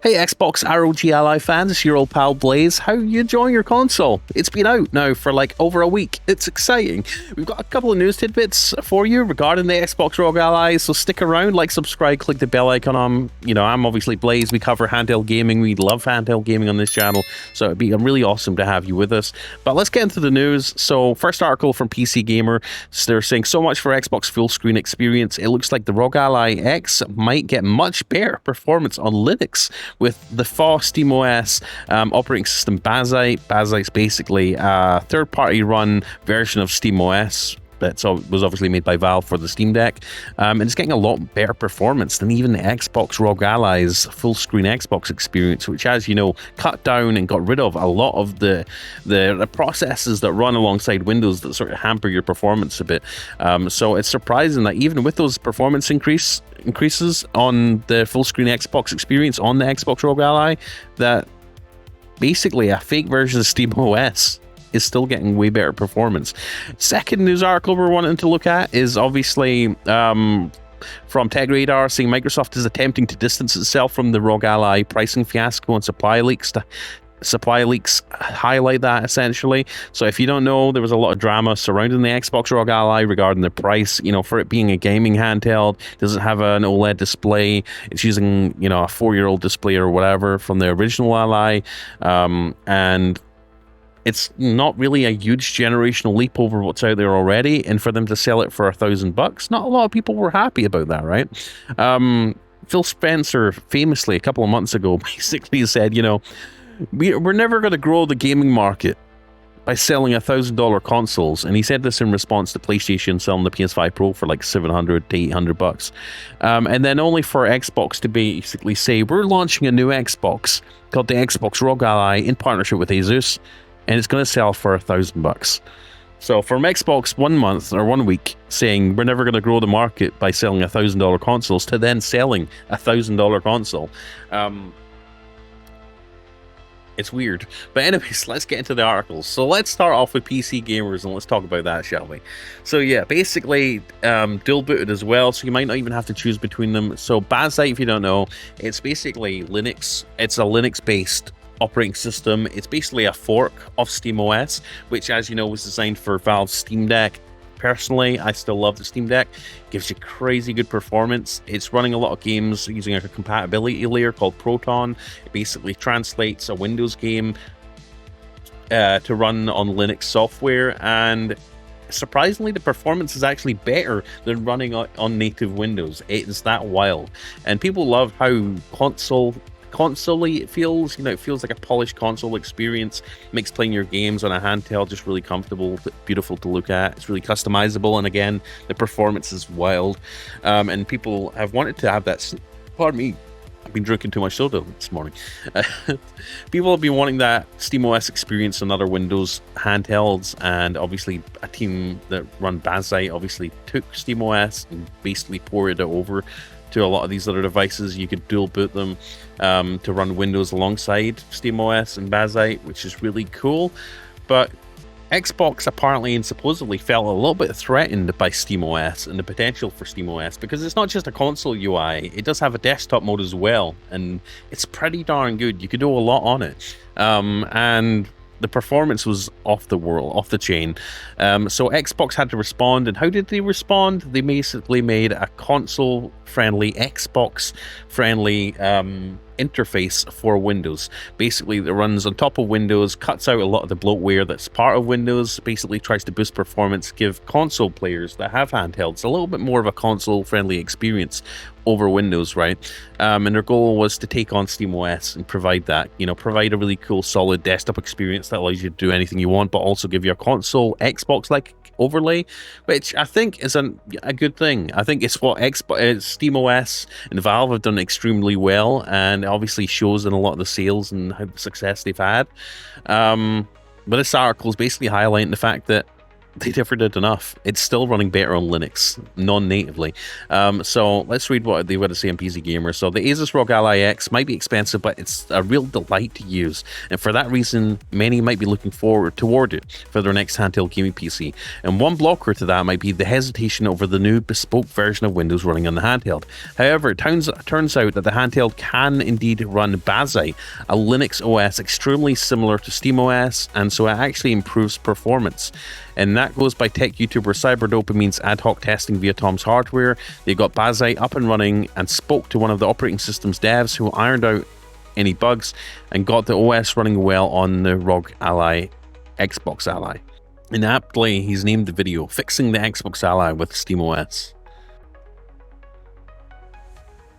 Hey Xbox ROG Ally fans, it's your old pal Blaze. How are you enjoying your console? It's been out now for like over a week. It's exciting. We've got a couple of news tidbits for you regarding the Xbox ROG Ally, so stick around, like, subscribe, click the bell icon. I'm obviously Blaze. We cover handheld gaming. We love handheld gaming on this channel, so it'd be really awesome to have you with us. But let's get into the news. So first article from PC Gamer, they're saying so much for Xbox full screen experience. It looks like the ROG Ally X might get much better performance on Linux with the FAW SteamOS operating system Bazite. Bazite's basically a third-party run version of SteamOS that was obviously made by Valve for the Steam Deck, and it's getting a lot better performance than even the Xbox ROG Ally's full-screen Xbox experience, which, as you know, cut down and got rid of a lot of the processes that run alongside Windows that sort of hamper your performance a bit. So it's surprising that even with those performance increases on the full-screen Xbox experience on the Xbox ROG Ally, that basically a fake version of SteamOS is still getting way better performance. Second news article we're wanting to look at is obviously from TechRadar, saying Microsoft is attempting to distance itself from the ROG Ally pricing fiasco and supply leaks. Supply leaks highlight that essentially. So if you don't know, there was a lot of drama surrounding the Xbox ROG Ally regarding the price. You know, for it being a gaming handheld, doesn't have an OLED display. It's using, a 4-year-old display or whatever from the original Ally, and it's not really a huge generational leap over what's out there already. And for them to sell it for $1,000, not a lot of people were happy about that, right? Phil Spencer famously a couple of months ago basically said, we're never going to grow the gaming market by selling $1,000 consoles, and he said this in response to PlayStation selling the PS5 Pro for like $700 to $800, and then only for Xbox to basically say we're launching a new Xbox called the Xbox ROG Ally in partnership with ASUS, and it's going to sell for $1,000. So from Xbox 1 month or 1 week saying we're never going to grow the market by selling $1,000 consoles to then selling $1,000 console. It's weird. But anyways, let's get into the articles. So let's start off with PC gamers and let's talk about that, shall we? So yeah, basically dual booted as well, so you might not even have to choose between them. So Bazite, if you don't know, it's basically Linux. It's a Linux-based operating system. It's basically a fork of SteamOS, which, as you know, was designed for Valve's Steam Deck. Personally, I still love the Steam Deck. Gives you crazy good performance. It's running a lot of games using a compatibility layer called Proton. It basically translates a Windows game to run on Linux software, and surprisingly, the performance is actually better than running on native Windows. It is that wild, and people love how console-y it feels. It feels like a polished console experience. Makes playing your games on a handheld just really comfortable, beautiful to look at. It's really customizable, and again, the performance is wild. And people have wanted to have that. Pardon me, I've been drinking too much soda this morning. People have been wanting that SteamOS experience on other Windows handhelds, and obviously a team that run Bazite obviously took SteamOS and basically poured it over to a lot of these other devices. You could dual boot them to run Windows alongside SteamOS and Bazite, which is really cool. But Xbox apparently and supposedly felt a little bit threatened by SteamOS and the potential for SteamOS, because it's not just a console UI, it does have a desktop mode as well, and it's pretty darn good. You could do a lot on it, and the performance was off the chain. So Xbox had to respond, and how did they respond? They basically made a console-friendly, Xbox-friendly interface for Windows. Basically, that runs on top of Windows, cuts out a lot of the bloatware that's part of Windows, basically tries to boost performance, give console players that have handhelds a little bit more of a console-friendly experience over Windows, right? And their goal was to take on SteamOS and provide that, provide a really cool, solid desktop experience that allows you to do anything you want, but also give you a console Xbox-like overlay, which I think is a good thing. I think it's what SteamOS and Valve have done extremely well, and it obviously shows in a lot of the sales and how success they've had. But this article is basically highlighting the fact that they never did enough. It's still running better on Linux, non-natively. So let's read what they would say on PC Gamer. So the ASUS ROG Ally X might be expensive, but it's a real delight to use. And for that reason, many might be looking forward toward it for their next handheld gaming PC. And one blocker to that might be the hesitation over the new bespoke version of Windows running on the handheld. However, it turns out that the handheld can indeed run Bazai, a Linux OS extremely similar to SteamOS, and so it actually improves performance. And that goes by tech YouTuber Cyberdopamine's ad hoc testing via Tom's Hardware. They got Bazai up and running and spoke to one of the operating system's devs who ironed out any bugs and got the OS running well on the ROG Ally, Xbox Ally. And aptly, he's named the video Fixing the Xbox Ally with SteamOS.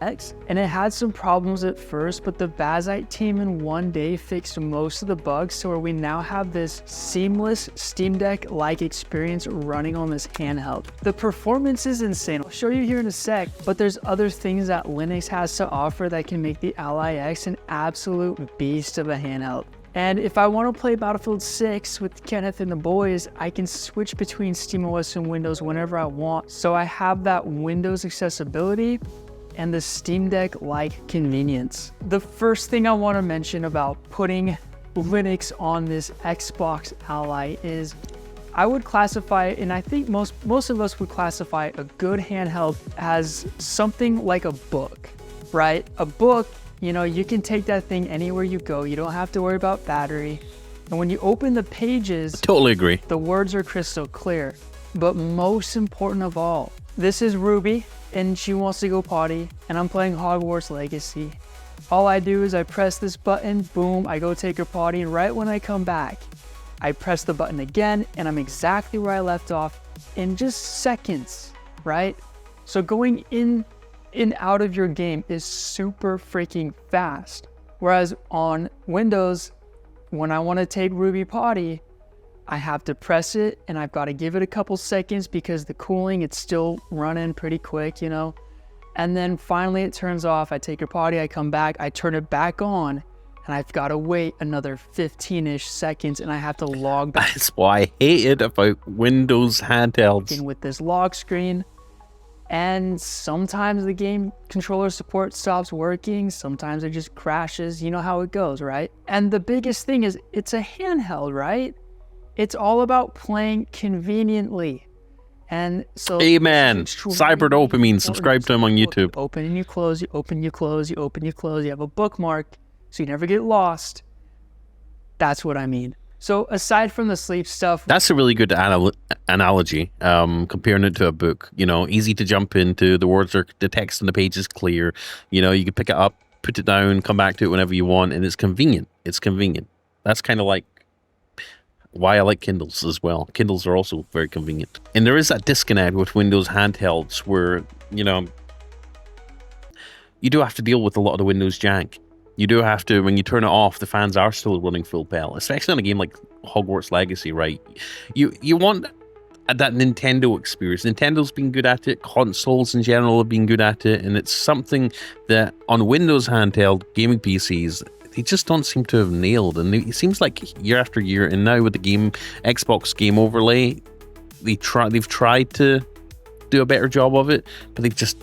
And it had some problems at first, but the Bazite team in one day fixed most of the bugs, so we now have this seamless Steam Deck-like experience running on this handheld. The performance is insane. I'll show you here in a sec, but there's other things that Linux has to offer that can make the Ally X an absolute beast of a handheld. And if I want to play Battlefield 6 with Kenneth and the boys, I can switch between SteamOS and Windows whenever I want. So I have that Windows accessibility and the Steam Deck-like convenience. The first thing I want to mention about putting Linux on this Xbox Ally is I would classify it, and I think most of us would classify a good handheld as something like a book, right? A book, you know, you can take that thing anywhere you go. You don't have to worry about battery. And when you open the pages, Totally agree. The words are crystal clear. But most important of all, this is Ruby, and she wants to go potty, and I'm playing Hogwarts Legacy. All I do is I press this button, boom, I go take her potty, and right when I come back, I press the button again, and I'm exactly where I left off in just seconds, right? So going in and out of your game is super freaking fast. Whereas on Windows, when I want to take Ruby potty, I have to press it and I've got to give it a couple seconds because the cooling, it's still running pretty quick, you know? And then finally it turns off, I take her potty, I come back, I turn it back on, and I've got to wait another 15-ish seconds and I have to log back. That's why I hate it about Windows handhelds. With this lock screen. And sometimes the game controller support stops working, sometimes it just crashes, you know how it goes, right? And the biggest thing is it's a handheld, right? It's all about playing conveniently. And so Amen. Cyberdopamine, subscribe to him on YouTube. Open and you close, you open, you close, you open, you close. You have a bookmark so you never get lost. That's what I mean. So aside from the sleep stuff, that's a really good analogy, comparing it to a book. You know, easy to jump into, the text on the page is clear. You know, you can pick it up, put it down, come back to it whenever you want, and it's convenient. It's convenient. That's kind of like why I like Kindles as well. Kindles are also very convenient. And there is that disconnect with Windows handhelds where, you know, you do have to deal with a lot of the Windows jank. You do have to, when you turn it off, the fans are still running full pelt, especially on a game like Hogwarts Legacy, right? You want that Nintendo experience. Nintendo's been good at it, consoles in general have been good at it, and it's something that on Windows handheld gaming PCs, they just don't seem to have nailed. And it seems like year after year, and now with the Xbox game overlay, they've tried to do a better job of it, but they've just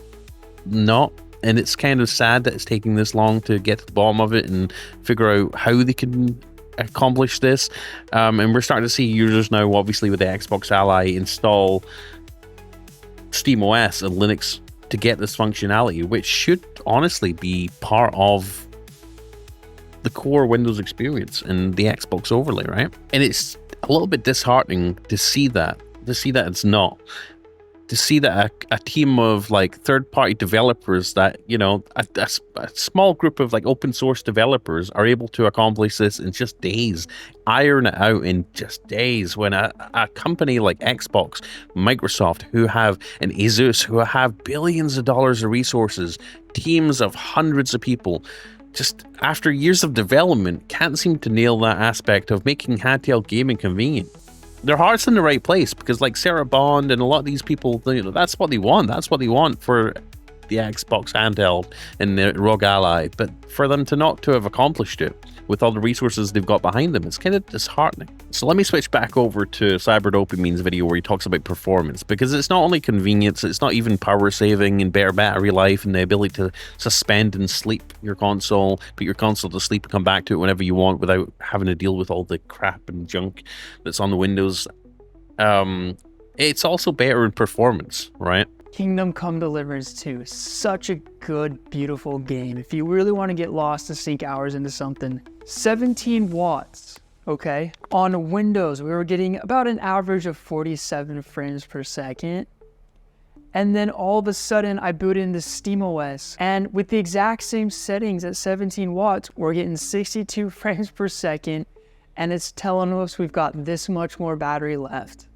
not. And it's kind of sad that it's taking this long to get to the bottom of it and figure out how they can accomplish this. And we're starting to see users now, obviously with the Xbox Ally, install SteamOS and Linux to get this functionality, which should honestly be part of the core Windows experience and the Xbox overlay, right? And it's a little bit disheartening to see that it's not. To see that a team of like third-party developers that, you know, a small group of like open source developers are able to accomplish this in just days, iron it out in just days, when a company like Xbox, Microsoft, who have an ASUS, who have billions of dollars of resources, teams of hundreds of people, just after years of development, can't seem to nail that aspect of making handheld gaming convenient. Their heart's in the right place because, like Sarah Bond and a lot of these people, you know, that's what they want. That's what they want for the Xbox handheld and the ROG Ally, but for them to not to have accomplished it with all the resources they've got behind them, it's kind of disheartening. So let me switch back over to Cyberdopamine's video where he talks about performance, because it's not only convenience, it's not even power saving and better battery life and the ability to suspend and sleep your console, put your console to sleep and come back to it whenever you want without having to deal with all the crap and junk that's on the Windows. It's also better in performance, right? Kingdom Come Deliverance 2, such a good, beautiful game. If you really want to get lost and sink hours into something, 17 watts, okay? On Windows, we were getting about an average of 47 frames per second. And then all of a sudden, I boot into SteamOS, and with the exact same settings at 17 watts, we're getting 62 frames per second, and it's telling us we've got this much more battery left.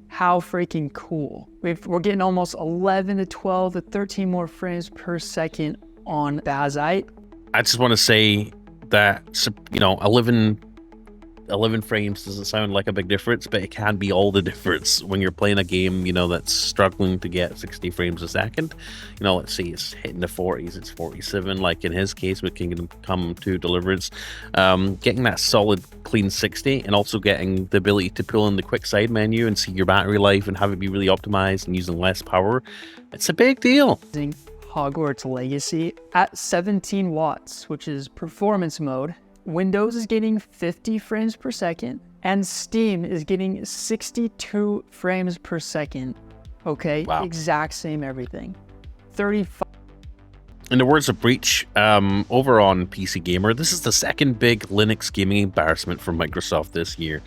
How freaking cool. We're getting almost 11 to 12 to 13 more frames per second on Bazite. I just want to say that, you know, 11 frames doesn't sound like a big difference, but it can be all the difference when you're playing a game, you know, that's struggling to get 60 frames a second. You know, let's say it's hitting the 40s, it's 47, like in his case with Kingdom Come 2 Deliverance. Getting that solid clean 60 and also getting the ability to pull in the quick side menu and see your battery life and have it be really optimized and using less power, it's a big deal. Hogwarts Legacy at 17 watts, which is performance mode. Windows is getting 50 frames per second, and Steam is getting 62 frames per second. Okay, wow. Exact same everything. 35. In the words of Breach, over on PC Gamer, this is the second big Linux gaming embarrassment for Microsoft this year.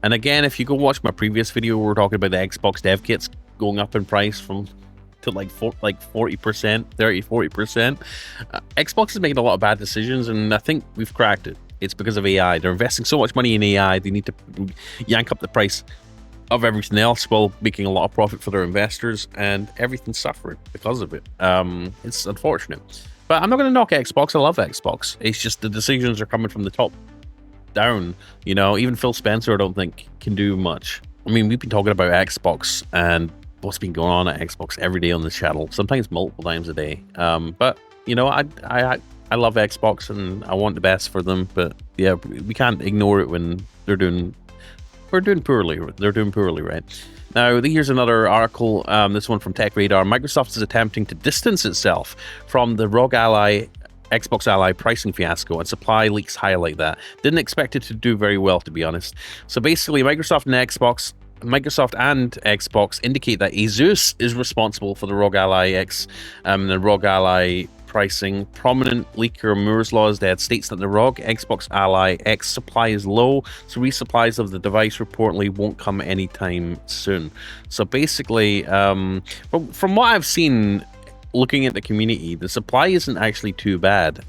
And again, if you go watch my previous video, we were talking about the Xbox dev kits going up in price to like 40%, 30-40%. Xbox is making a lot of bad decisions, and I think we've cracked it. It's because of AI. They're investing so much money in AI, they need to yank up the price of everything else while making a lot of profit for their investors, and everything's suffering because of it. It's unfortunate. But I'm not going to knock Xbox. I love Xbox. It's just the decisions are coming from the top down. You know, even Phil Spencer, I don't think, can do much. I mean, we've been talking about Xbox and what's been going on at Xbox every day on the channel, sometimes multiple times a day. But you know, I love Xbox and I want the best for them. But yeah, we can't ignore it when we're doing poorly. They're doing poorly, right? Now, here's another article. This one from Tech Radar. Microsoft is attempting to distance itself from the ROG Ally Xbox Ally pricing fiasco, and supply leaks highlight that. Didn't expect it to do very well, to be honest. So basically, Microsoft and Xbox indicate that ASUS is responsible for the ROG Ally X and the ROG Ally pricing. Prominent leaker Moore's Law states that the ROG Xbox Ally X supply is low, so resupplies of the device reportedly won't come anytime soon. So basically, from what I've seen, looking at the community, the supply isn't actually too bad.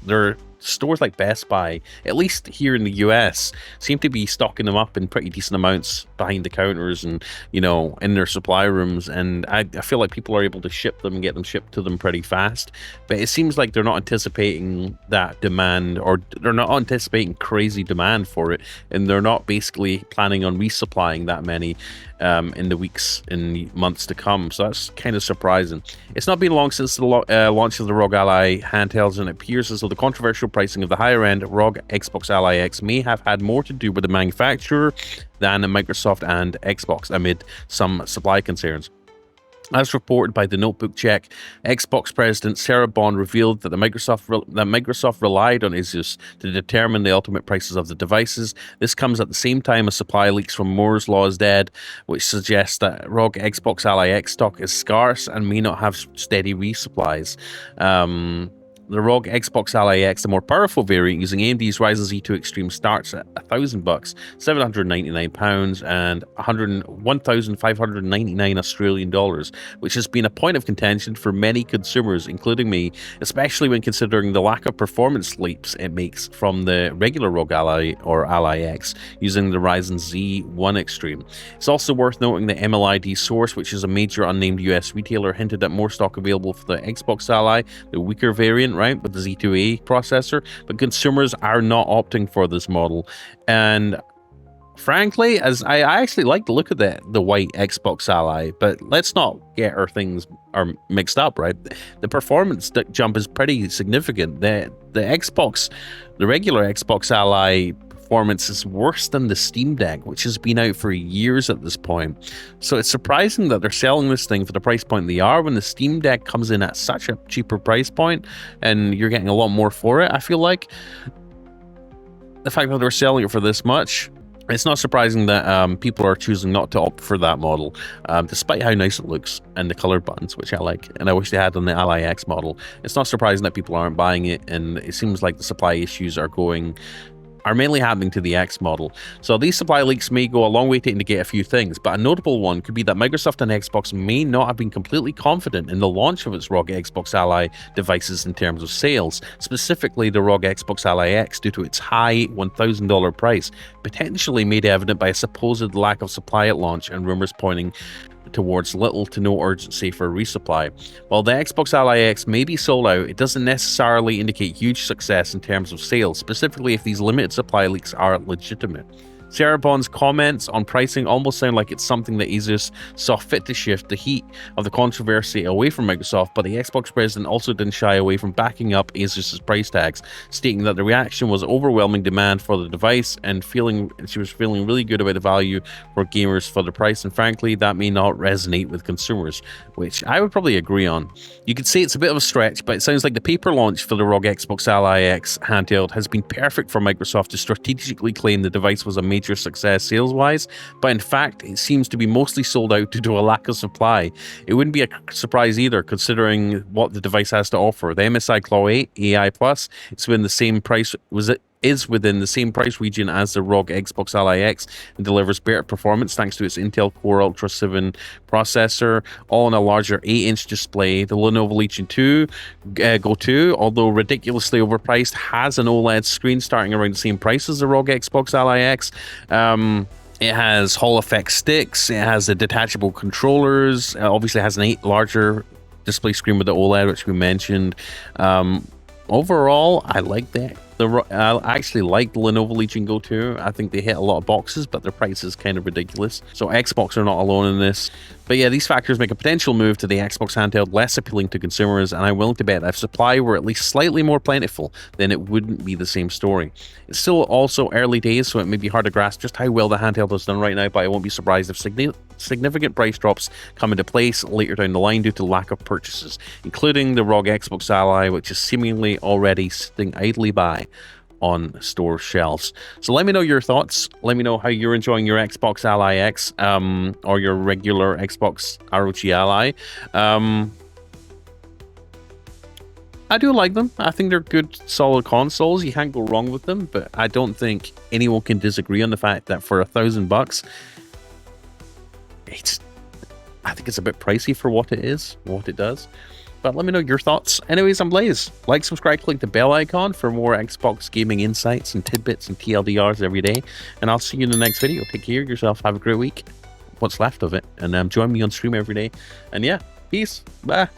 Stores like Best Buy, at least here in the US, seem to be stocking them up in pretty decent amounts behind the counters and, you know, in their supply rooms. And I feel like people are able to ship them and get them shipped to them pretty fast. But it seems like they're not anticipating that demand, or they're not anticipating crazy demand for it. And they're not basically planning on resupplying that many in the weeks and months to come. So that's kind of surprising. It's not been long since the launch of the ROG Ally handhelds, and it appears as though the controversial pricing of the higher-end ROG Xbox Ally X may have had more to do with the manufacturer than Microsoft and Xbox, amid some supply concerns. As reported by the Notebook Check, Xbox President Sarah Bond revealed that Microsoft relied on ASUS to determine the ultimate prices of the devices. This comes at the same time as supply leaks from Moore's Law is dead, which suggests that ROG Xbox Ally X stock is scarce and may not have steady resupplies. The ROG Xbox Ally X, the more powerful variant using AMD's Ryzen Z2 Extreme, starts at $1,000, £799, and 1,599 Australian dollars, which has been a point of contention for many consumers, including me, especially when considering the lack of performance leaps it makes from the regular ROG Ally or Ally X using the Ryzen Z1 Extreme. It's also worth noting that MLID Source, which is a major unnamed US retailer, hinted at more stock available for the Xbox Ally, the weaker variant, right, with the Z2A processor, but consumers are not opting for this model. And frankly, as I actually like the look of the white Xbox Ally, but let's not get our things are mixed up, right? The performance jump is pretty significant. The regular Xbox Ally performance is worse than the Steam Deck, which has been out for years at this point. So it's surprising that they're selling this thing for the price point they are when the Steam Deck comes in at such a cheaper price point and you're getting a lot more for it. I feel like the fact that they're selling it for this much, it's not surprising that people are choosing not to opt for that model, despite how nice it looks and the colored buttons, which I like, and I wish they had on the Ally X model. It's not surprising that people aren't buying it, and it seems like the supply issues are mainly happening to the X model. So these supply leaks may go a long way to indicate a few things, but a notable one could be that Microsoft and Xbox may not have been completely confident in the launch of its ROG Xbox Ally devices in terms of sales, specifically the ROG Xbox Ally X, due to its high $1,000 price, potentially made evident by a supposed lack of supply at launch and rumors pointing towards little to no urgency for resupply. While the Xbox Ally X may be sold out, it doesn't necessarily indicate huge success in terms of sales, specifically if these limited supply leaks are legitimate. Sarah Bond's comments on pricing almost sound like it's something that ASUS saw fit to shift the heat of the controversy away from Microsoft, but the Xbox president also didn't shy away from backing up ASUS's price tags, stating that the reaction was overwhelming demand for the device and she was feeling really good about the value for gamers for the price, and frankly, that may not resonate with consumers, which I would probably agree on. You could say it's a bit of a stretch, but it sounds like the paper launch for the ROG Xbox Ally X handheld has been perfect for Microsoft to strategically claim the device was a major success sales-wise, but in fact, it seems to be mostly sold out due to a lack of supply. It wouldn't be a surprise either, considering what the device has to offer. The MSI Claw 8 AI Plus, it's within the same price is within the same price region as the ROG Xbox Ally X and delivers better performance thanks to its Intel Core Ultra 7 processor, all on a larger 8-inch display. The Lenovo Legion 2 Go 2, although ridiculously overpriced, has an OLED screen starting around the same price as the ROG Xbox Ally X. It has Hall effect sticks, it has the detachable controllers, obviously it has an larger display screen with the OLED, which we mentioned. Overall, I like that. I actually like the Lenovo Legion Go 2. I think they hit a lot of boxes, but their price is kind of ridiculous. So Xbox are not alone in this. But yeah, these factors make a potential move to the Xbox handheld less appealing to consumers, and I'm willing to bet that if supply were at least slightly more plentiful, then it wouldn't be the same story. It's still also early days, so it may be hard to grasp just how well the handheld has done right now, but I won't be surprised if significant price drops come into place later down the line due to lack of purchases, including the ROG Xbox Ally, which is seemingly already sitting idly by on store shelves. So let me know your thoughts. Let me know how you're enjoying your Xbox Ally X or your regular Xbox ROG Ally. I do like them. I think they're good, solid consoles. You can't go wrong with them, but I don't think anyone can disagree on the fact that for $1,000, I think it's a bit pricey for what it is, what it does. But let me know your thoughts. Anyways, I'm Blaze. Like, subscribe, click the bell icon for more Xbox gaming insights and tidbits and TLDRs every day. And I'll see you in the next video. Take care of yourself. Have a great week. What's left of it. And join me on stream every day. And yeah, peace. Bye.